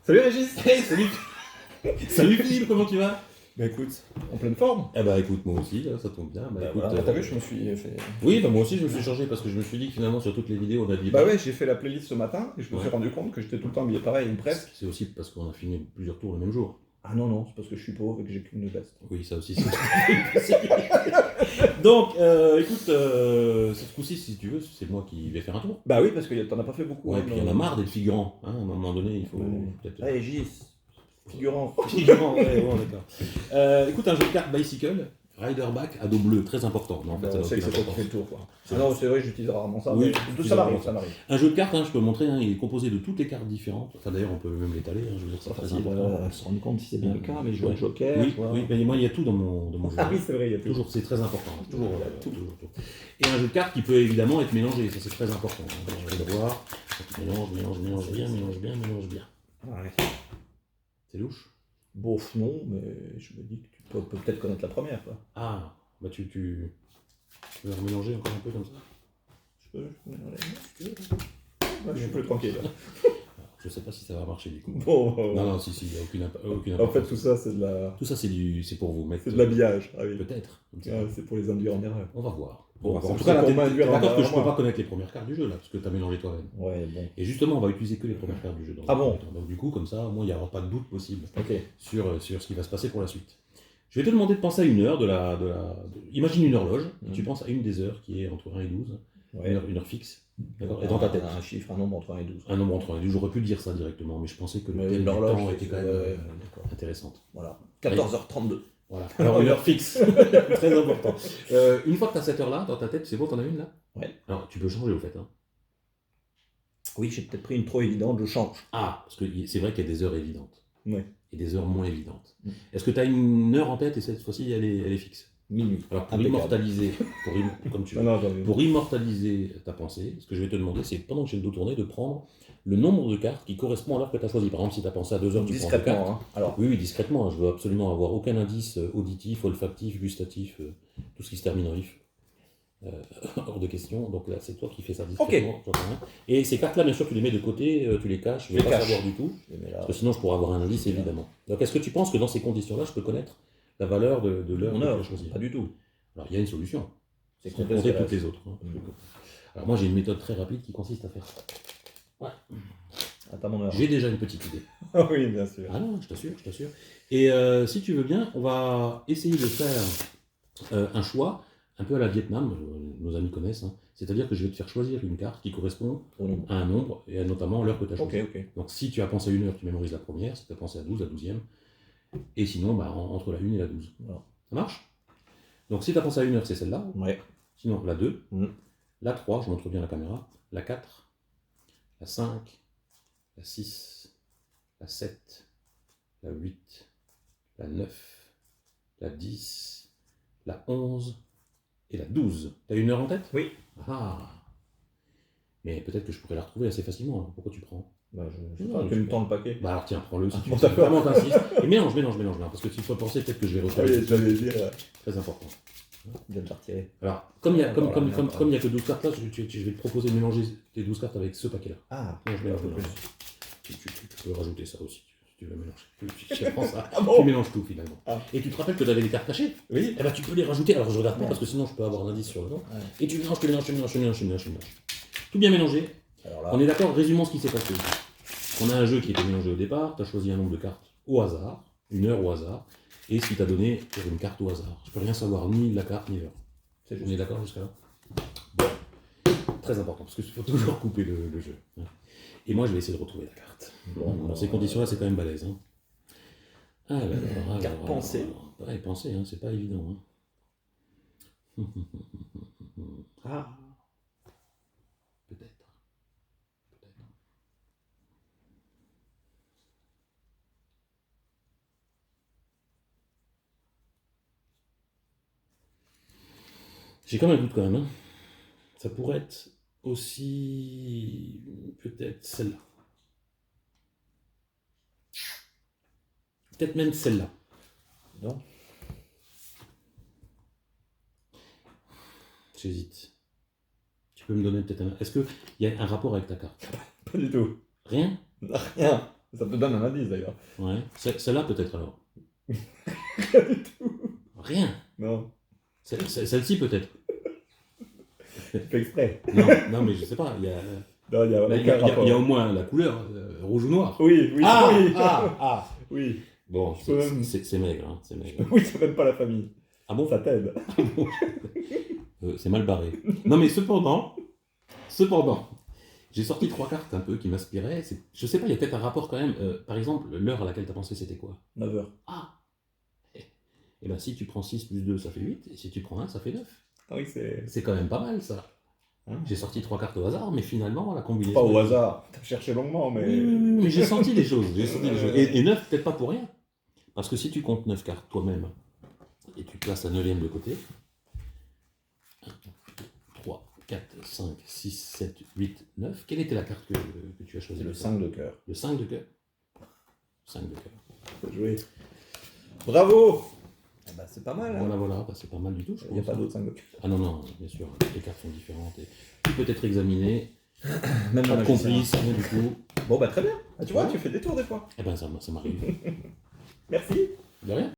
Salut Régis. Hey, salut. Salut Philippe, comment tu vas? Bah écoute, en pleine forme. Eh bah écoute, moi aussi, là, ça tombe bien. Bah, écoute, Voilà, t'as vu, je me suis fait... Oui, bah moi aussi je me suis changé parce que je me suis dit que finalement sur toutes les vidéos on a dit... Bah ouais, j'ai fait la playlist ce matin et je me suis Ouais. rendu compte que j'étais tout le temps habillé pareil, ou presque. C'est aussi parce qu'on a filmé plusieurs tours le même jour. Ah non, non, c'est parce que je suis pauvre et que j'ai qu'une veste. Oui, ça aussi c'est Donc, écoute, ce coup-ci, si tu veux, c'est moi qui vais faire un tour. Bah oui, parce que t'en as pas fait beaucoup. Ouais, hein, puis il y en a marre d'être figurant. Hein, à un moment donné, il faut peut-être... Ah Régis, figurant. Figurant, ouais, bon, d'accord. Écoute, un jeu de cartes Bicycle, Riderback à dos bleu, très important. Non, en fait, ça On n'a sait que aucune c'est toi qui importance. fais le tour, quoi. C'est Ah non, c'est vrai, j'utilise rarement ça, Oui, mais ça m'arrive, ça m'arrive. Un jeu de cartes, hein, je peux montrer, hein, il est composé de toutes les cartes différentes. Enfin, d'ailleurs, on peut même l'étaler, hein, je veux dire, c'est très Facile important. à se rendre compte si c'est bien le cas, mais je joue Ouais. le joker. Oui, tu vois. oui, mais moi, il y a tout dans mon jeu. Ah oui, c'est vrai, il y a tout. Toujours, c'est très important. Toujours, Il y a tout. toujours. Et un jeu de cartes qui peut évidemment être mélangé, ça c'est très important. Je vais le voir. Mélange bien. Ouais. C'est louche. Bof, non, mais je me dis que tu peux peut-être connaître la première, quoi. Ah, bah tu veux remélanger encore un peu comme ça. Je peux mélanger, si tu veux. Ouais, je suis plus tranquille. Là. Je sais pas si ça va marcher du coup. Bon, Non, si, il n'y a aucune en importance. fait, tout ça, c'est de la... Tout ça, c'est pour vous mettre. C'est de l'habillage. Ah oui. Peut-être. C'est pour les induire en erreur. On va voir. Bon, En tout c'est cas, là, pour t'es m'induire en d'accord que je erreur, peux moi. pas connaître les premières cartes du jeu, là, parce que tu as mélangé toi-même. Ouais, bon. Et justement, on va utiliser que les premières cartes du jeu. Dans Ah bon? Donc, du coup, comme ça, moi, il n'y aura pas de doute possible Ok. sur ce qui va se passer pour la suite. Je vais te demander de penser à une heure Imagine une horloge, et tu penses à une des heures qui est entre 1 et 12, Ouais. une heure fixe, d'accord, et dans ta tête. Un chiffre, un nombre entre 1 et 12. Un nombre entre 1 et 12, j'aurais pu le dire ça directement, mais je pensais que le Mais thème du l'horloge, temps était quand même d'accord. intéressante. Voilà. 14h32. Voilà, alors une heure fixe, très important. Une fois que tu as cette heure-là, dans ta tête, c'est bon, t'en as une là? Ouais. Alors, tu peux changer au fait. Hein. Oui, j'ai peut-être pris une trop évidente, je change. Ah, parce que c'est vrai qu'il y a des heures évidentes. Ouais. Et des heures moins évidentes. Est-ce que tu as une heure en tête et cette fois-ci elle est fixe? Minuit. Alors pour Impeccable. immortaliser, comme tu veux, Non, j'en ai... pour immortaliser ta pensée, ce que je vais te demander, c'est pendant que j'ai le dos tourné, de prendre le nombre de cartes qui correspond à l'heure que tu as choisi. Par exemple, si tu as pensé à 2 heures, tu prends 2 cartes. Discrètement, hein. Alors, Oui, discrètement. Je veux absolument avoir aucun indice auditif, olfactif, gustatif, tout ce qui se termine en if. Hors de question. Donc là, c'est toi qui fais ça discrètement. Okay. Et ces cartes-là, bien sûr, tu les mets de côté, tu les caches. Je ne vais pas savoir du tout. Parce que sinon, je pourrais avoir un indice, évidemment. Donc, est-ce que tu penses que dans ces conditions-là, je peux connaître la valeur de l'heure que tu as choisie? Pas du tout. Alors, il y a une solution. C'est compter toutes les autres. Hein. Alors, moi, j'ai une méthode très rapide qui consiste à faire ça. Ouais. Attends mon heure. J'ai déjà une petite idée. Ah oui, bien sûr. Ah non, je t'assure. Et si tu veux bien, on va essayer de faire un choix un peu à la Vietnam, nos amis connaissent. Hein. C'est-à-dire que je vais te faire choisir une carte qui correspond à un nombre, et notamment à l'heure que tu as choisi. Okay. Donc si tu as pensé à 1 heure, tu mémorises la première. Si tu as pensé à 12, la 12e. Et sinon, bah, entre la 1 et la 12. Voilà. Ça marche? Donc si tu as pensé à 1 heure, c'est celle-là. Ouais. Sinon, la 2, la 3, je montre bien la caméra, la 4, la 5, la 6, la 7, la 8, la 9, la 10, la 11 et la 12. T'as 1 heure en tête? Oui. Ah. Mais peut-être que je pourrais la retrouver assez facilement. Hein. Pourquoi tu prends? Bah, je sais pas, tu me tends le paquet. Bah alors tiens, prends-le si tu bon, veux. Vraiment t'insistes. Et mélange, parce que s'il faut penser, peut-être que je vais retrouver. Oui, j'allais dire. Très important. Bien de retirer. Alors, comme il n'y a que 12 cartes là, je vais te proposer de mélanger tes 12 cartes avec ce paquet-là. Ah, non, je mélange. Tu peux rajouter ça aussi, si tu veux mélanger. Tu prends ça, tu mélanges tout finalement. Ah. Et tu te rappelles que tu avais des cartes cachées? Oui. Eh ben, tu peux les rajouter, alors je regarde pas parce que sinon je peux avoir un indice sur le nom. Ouais. Et tu mélanges. Tout bien mélangé. Là... On est d'accord, résumons ce qui s'est passé. On a un jeu qui était mélangé au départ, tu as choisi un nombre de cartes au hasard, 1 heure au hasard, et ce qui t'a donné c'est une carte au hasard. Je peux rien savoir, ni la carte, ni l'heure. On est d'accord jusqu'à là? Bon, très important, parce qu'il faut toujours couper le jeu. Et moi, je vais essayer de retrouver la carte. Bon, dans ces conditions-là, c'est quand même balèze. Hein. Carte pensée. Ouais, penser, hein, c'est pas évident. Hein. Ah. Peut-être. J'ai quand même un doute quand même. Hein. Ça pourrait être aussi peut-être celle-là. Peut-être même celle-là. Non. J'hésite. peux me donner peut-être un... Est-ce qu'il y a un rapport avec ta carte? Pas du tout. Rien? Rien. Ça te donne un indice d'ailleurs. Ouais. Celle-là peut-être alors. Rien du tout. Rien. Non, Celle-ci peut-être. tu fais exprès. Non, mais je sais pas. Il y a, Non, il y a là, il y aucun a- il y a- rapport. il y a au moins la couleur, rouge ou noir. Oui, oui, oui. Oui. Bon, Je peux même- c'est maigre, hein, c'est maigre. Oui, c'est même pas la famille. Ah bon? Ça t'aide. C'est mal barré. Non, mais cependant, j'ai sorti 3 cartes un peu qui m'inspiraient. Je sais pas, il y a peut-être un rapport quand même. Par exemple, l'heure à laquelle tu as pensé, c'était quoi? 9h. Ah! Et ben si tu prends 6 plus 2, ça fait 8. Et si tu prends 1, ça fait 9. Ah oui, c'est. C'est quand même pas mal, ça. Hein, J'ai sorti 3 cartes au hasard, mais finalement, la combinaison... pas au hasard. T'as cherché longuement, mais. Oui, mais j'ai senti des choses. Et 9, peut-être pas pour rien. Parce que si tu comptes 9 cartes toi-même, et tu places la 9e de côté, 1, 2, 3, 4, 5, 6, 7, 8, 9, quelle était la carte que tu as choisie? C'est le 5 de cœur. Le 5 de cœur. 5 de cœur. Faut jouer. Bravo. Ah bah, c'est pas mal. Hein. Voilà, bah, c'est pas mal du tout. Il n'y a pas d'autres 5 de cœur. Ah non, bien sûr, les cartes sont différentes. Et tout peut être examiné, Même pas le de magicien. complice, rien du tout. Bon, bah très bien. Ah, tu vois, tu fais des tours des fois. Eh ben ça m'arrive. Merci. De rien.